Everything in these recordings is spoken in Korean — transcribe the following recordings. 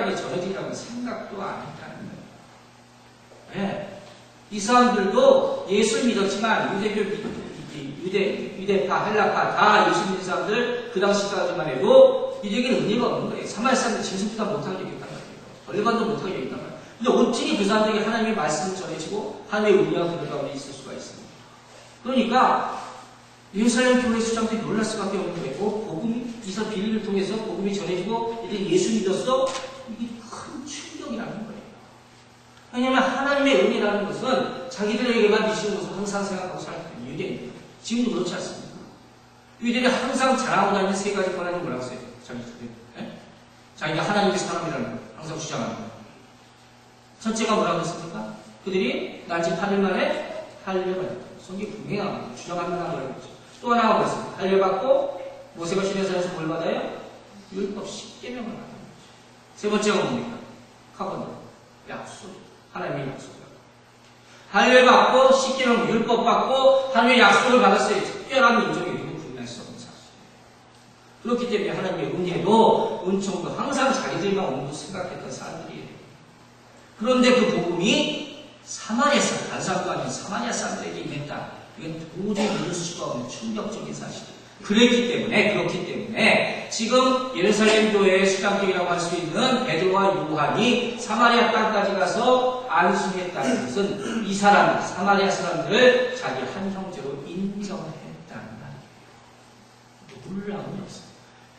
사람에게 전해지라고 생각도 안 했다는 거예요. 네. 이 사람들도 예수 믿었지만 유대파, 헬라파 다 예수 믿는 사람들 그 당시까지만 해도 유대인에게는 은혜가 없는 거예요. 사마리아 사람들 진술보다 못하게 여겼단 말이에요. 벌반도 못하게 여겼단 말이에요. 근데 어떻게 그 사람들에게 하나님의 말씀을 전해지고 하나님의 은혜가 그들 가운데 있을 수가 있습니다. 그러니까 예루살렘 교회 수장들이 놀랄 수밖에 없는 거예요. 복음이 이서 빌리를 통해서 복음이 전해지고 이들이 예수 믿었어? 이게 큰 충격이라는 거예요. 왜냐하면 하나님의 은혜라는 것은 자기들에게만 미치는 것을 항상 생각하고 살았거든요. 유대인들. 지금도 그렇지 않습니까? 유대인이 항상 자랑하고 다니는 세 가지 권한이 뭐라고 써요? 자기가 하나님의 사람이라는 걸 항상 주장하는 거예요. 첫째가 뭐라고 했습니까? 그들이 난지 8일 만에 할례받았다. 성경 분명히 주장할 만한 거라고 했죠. 또 하나가 뭐였습니까? 할례받고 모세가 시내산에서 뭘 받아요? 율법 10계명을 받는 거죠. 세 번째가 뭡니까? 카본드, 약속. 하나님의 약속을. 할례받고 10계명 율법 받고 하나님의 약속을 받았어요. 특별한 민족이 누구 구분할 수 없는 사실. 그렇기 때문에 하나님의 은혜도 은총도 항상 자기들만 온도 생각했던 사람들이에요. 그런데 그 복음이 사마리아 사람, 다른 사람도 아닌 사마리아 사람들에게 임했다. 이건 도저히 믿을 수가 없는 충격적인 사실이에요. 그렇기 때문에 지금 예루살렘 교회의 수장들이라고 할 수 있는 베드로와 요한이 사마리아 땅까지 가서 안수했다는 것은 이 사람, 사마리아 사람들을 자기 한 형제로 인정했다는 말이에요. 놀라운 역사.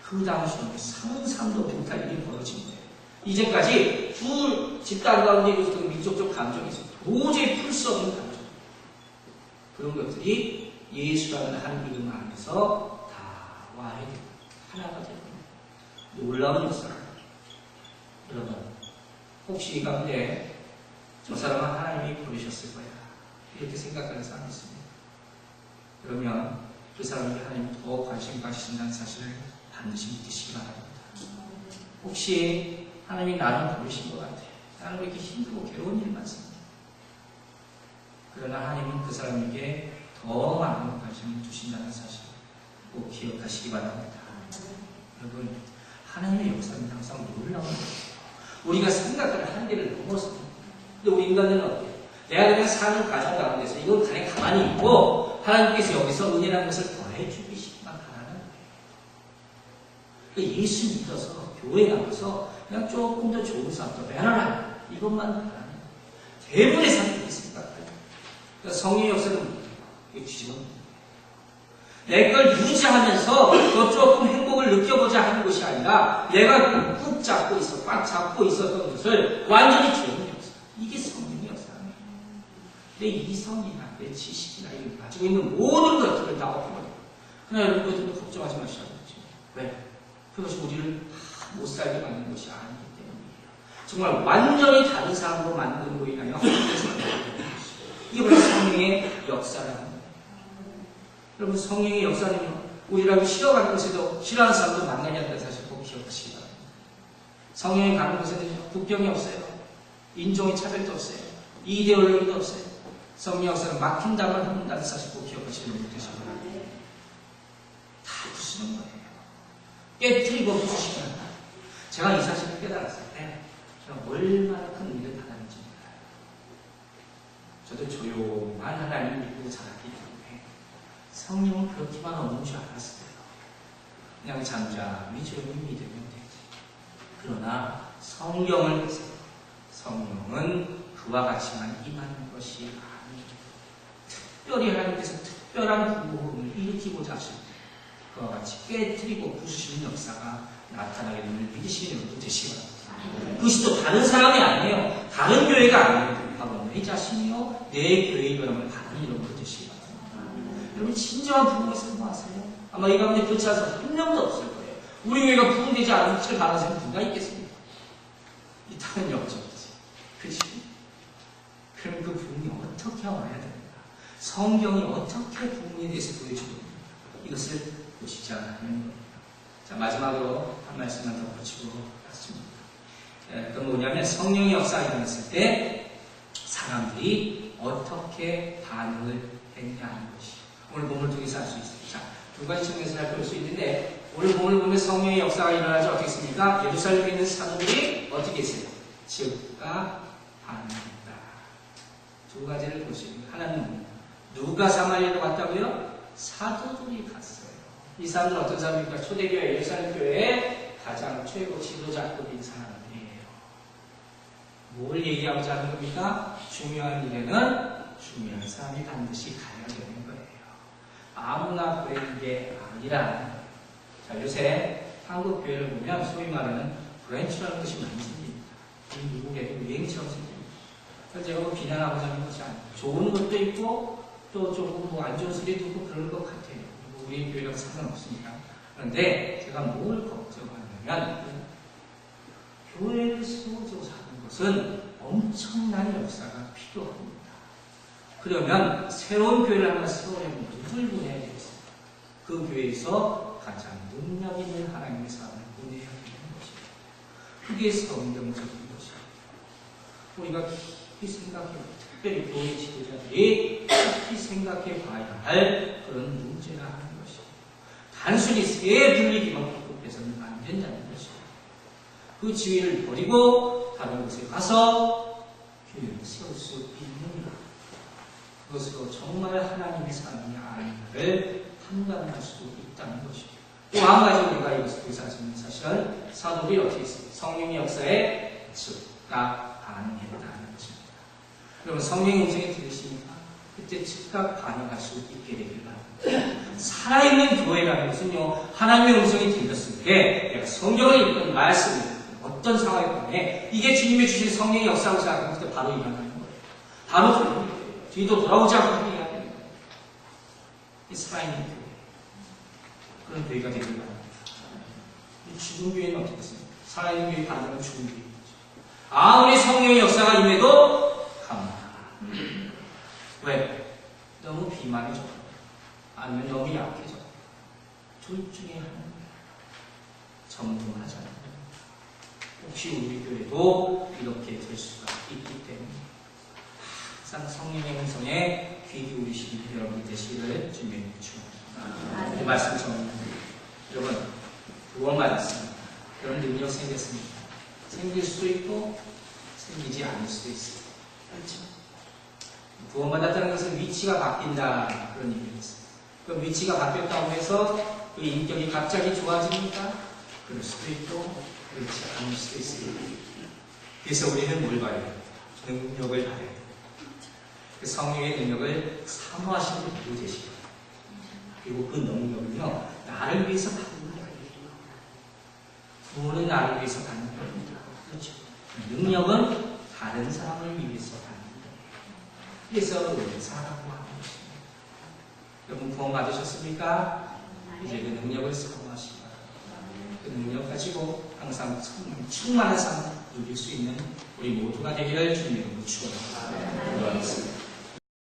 그 당시에는 상상도 못할 일이 벌어진 거예요. 이제까지 두 집단 가운데 있었던 민족적 감정이 있어요. 도저히 풀 수 없는 감정. 그런 것들이 예수라는 한 이름 안에서 다 와야 됩니다. 하나가 됩니다. 놀라운 역사입니다. 여러분, 혹시 이 가운데 저 사람은 하나님이 부르셨을 거야. 이렇게 생각하는 사람이 있습니다. 그러면 그 사람에게 하나님이 더 관심 가지신다는 사실을 반드시 믿으시기 바랍니다. 혹시 하나님이 나를 부르신 것 같아요. 나는 왜 이렇게 힘들고 괴로운 일이 많습니다. 그러나 하나님은 그 사람에게 더 많은 관심을 주신다는 사실 꼭 기억하시기 바랍니다. 여러분, 하나님의 역사는 항상 놀라운 거예요. 우리가 생각하는 한계를 넘어섭니다. 근데 우리 인간들은 어때요? 내가 그냥 사는 가정 가운데서 이건 그냥 가만히 있고 하나님께서 여기서 은혜라는 것을 더해 주시기만 바라는 거예요. 예수 믿어서 교회 나가서 그냥 조금 더 좋은 삶, 더 편안한 이것만 바라는 거예요. 대부분의 사람들이 그렇게 생각해요. 그러니까 성령의 역사는 뒤집어입니다. 내 걸 유지하면서 더 조금 행복을 느껴보자 하는 것이 아니라 내가 꾹 잡고 있어, 꽉 잡고 있었던 것을 완전히 주는 역사. 이게 성령의 역사입니다. 내 이성이나 내 지식이나 가지고 있는 모든 것들을 다 엎어버려요. 그러나 여러분, 그것들도 걱정하지 마시라고 했죠. 왜? 그것이 우리를 못 살게 만든 것이 아니기 때문이에요. 정말 완전히 다른 사람으로 만든 거에 인하여 하나님께서 만든 것이에요. 이게 바로 성령의 역사라는 거예요. 여러분, 성령의 역사는요, 우리라고 싫어가는 곳에도 싫어하는 사람도 만나게 한다는 사실 꼭 기억하시기 바랍니다. 성령이 가는 곳에는요, 국경이 없어요. 인종의 차별도 없어요. 이데올로기도 없어요. 성령 역사는 막힌 담을 흡는다는 사실 꼭 기억하시면 되시기 바랍니다. 다 부수는 거예요. 깨뜨리고 부수시면 합니다. 제가 이 사실을 깨달았을 때 제가 얼마나 큰 일을 받았는지 몰라요. 저도 조용한 하나님을 믿고 자랐기 때문에 성령은 그렇게만 없는 줄 알았어요. 그냥 잠잠히 조용히 믿으면 되지. 그러나 성령을 보세요. 성령은 그와 같이만 임하는 것이 아닙니다. 특별히 하나님께서 특별한 구원을 일으키고자 하실 때 그와 같이 깨뜨리고 부수시는 역사가 나타나게 되는 믿으시는 여러분 되시기 바랍니다. 그것이 또 다른 사람이 아니에요. 다른 교회가 아니에요. 바로 내 자신이요 내 교회의 영향을 받는 여러분 되시기 바랍니다. 여러분, 진정한 부흥을 사모하세요. 아마 이 가운데 그렇지 않아서 한 명도 없을 거예요. 우리 교회가 부흥되지 않을 가능성이 누가 있겠습니까? 이 땅은 역적이지. 그렇지? 그럼 그 부흥이 어떻게 와야 됩니까? 성경이 어떻게 부흥에 대해서 보여주고 있는가? 이것을 보시지 않는 겁니다. 자, 마지막으로 한 말씀만 더 붙이고 갔습니다. 그건 뭐냐면 성령의 역사가 일어났을 때 사람들이 어떻게 반응을 했냐 하는 것이 오늘 본문을 통해서 알 수 있습니다. 자, 두 가지 측면에서 볼 수 있는데 오늘 본문을 보면 성령의 역사가 일어나지 어떻게 했습니까? 예루살렘에 있는 사도들이 어떻게 했어요? 즉각 반응했다. 두 가지를 보시면 하나는 누가 사마리아로 갔다고요? 사도들이 갔어요. 이 사람들은 어떤 사람입니까? 초대교회 예루살렘 교회의 가장 최고 지도자급인 사람들이에요. 뭘 얘기하고자 하는 겁니까? 중요한 일에는 중요한 사람이 반드시 가야 되는 거예요. 아무나 그러는 게 아니라. 자, 요새 한국 교회를 보면 소위 말하는 브랜치라는 것이 많이 생깁니다. 이 미국에도 유행처럼 생깁니다. 그래서 제가 뭐 비난하고자 하는 것이 아니에요. 좋은 것도 있고 또 조금 뭐 안 좋은 소리도 있고 그런 것 같아요. 우리 교회랑 상관없으니까. 그런데 제가 뭘 걱정하냐면 교회를 세워줘서 하는 것은 엄청난 역사가 필요합니다. 그러면 새로운 교회를 하나 세우려면 누굴 보내야 되겠습니까? 그 교회에서 가장 능력 있는 하나님의 사람을 보내야 되는 것입니다. 그게 성경적인 것입니다. 우리가 깊이 생각해요. 특별히 교회 지도자들이 깊이 생각해 봐야 할 그런 문제가 하는 것입니다. 단순히 새 불리기만 급급해서는 안 된다는 것입니다. 그 지위를 버리고 다른 곳에 가서 교회를 세울 수 있느냐. 그것으로 정말 하나님의 사람이 아닌가를 판단할 수 있다는 것입니다. 또 한 가지 우리가 여기서 보사하는 사실은 사도들이 어떻게 했습니까? 성령의 역사에 즉각 반응했다는 것입니다. 여러분 성령의 음성이 들으시니까 그때 즉각 반응할 수 있게 되길 바랍니다. 살아있는 교회라는 것은요, 하나님의 음성이 들렸을 때 내가 성경을 읽던 말씀을 어떤 상황에 보면 이게 주님이 주신 성령의 역사라고 생각하면 그때 바로 일어나는 거예요. 바로 그런 거예요. 뒤도 돌아오지 않고 해야 되는 거예요. 이 살아있는 교회. 그런 교회가 되길 바랍니다. 이 죽은 교회는 어떻게 됐습니까? 살아있는 교회 반대로 죽은 교회인 거죠. 아무리 성령의 역사가 임해도 가만히. 왜? 너무 비만해져. 아니면 너무 약해져. 둘 중에 하나는 점검하잖아요. 혹시 우리 교회도 이렇게 될 수가 있기 때문에 항상 성령의 음성에 귀 기울이시는 여러분이 되시기를 주님의 축원합니다. 이 말씀 정리합니다. 여러분 구원받았습니다. 그런 능력 생겼습니다. 생길 수도 있고 생기지 않을 수도 있어요. 그렇죠? 구원받았다는 것은 위치가 바뀐다 그런 얘기였어요. 그 위치가 바뀌었다고 해서 그 인격이 갑자기 좋아집니까? 그럴 수도 있고 그렇지 않을 수도 있습니다. 그래서 우리는 뭘 봐야 돼요? 능력을 봐야 돼요. 그 성령의 능력을 사모하시는 분이 계시고 그리고 그 능력은요 나를 위해서 받는 거예요. 구원은 나를 위해서 받는 겁니다. 그렇죠? 능력은 다른 사람을 위해서 받는 거예요. 그래서 은사라고 하는 것입니다. 여러분 구원 받으셨습니까? 이제 그 능력을 사모하시기 바랍니다. 그 능력 가지고 항상 충만한 삶을 누릴 수 있는 우리 모두가 되기를 주님의 이름으로 축원합니다.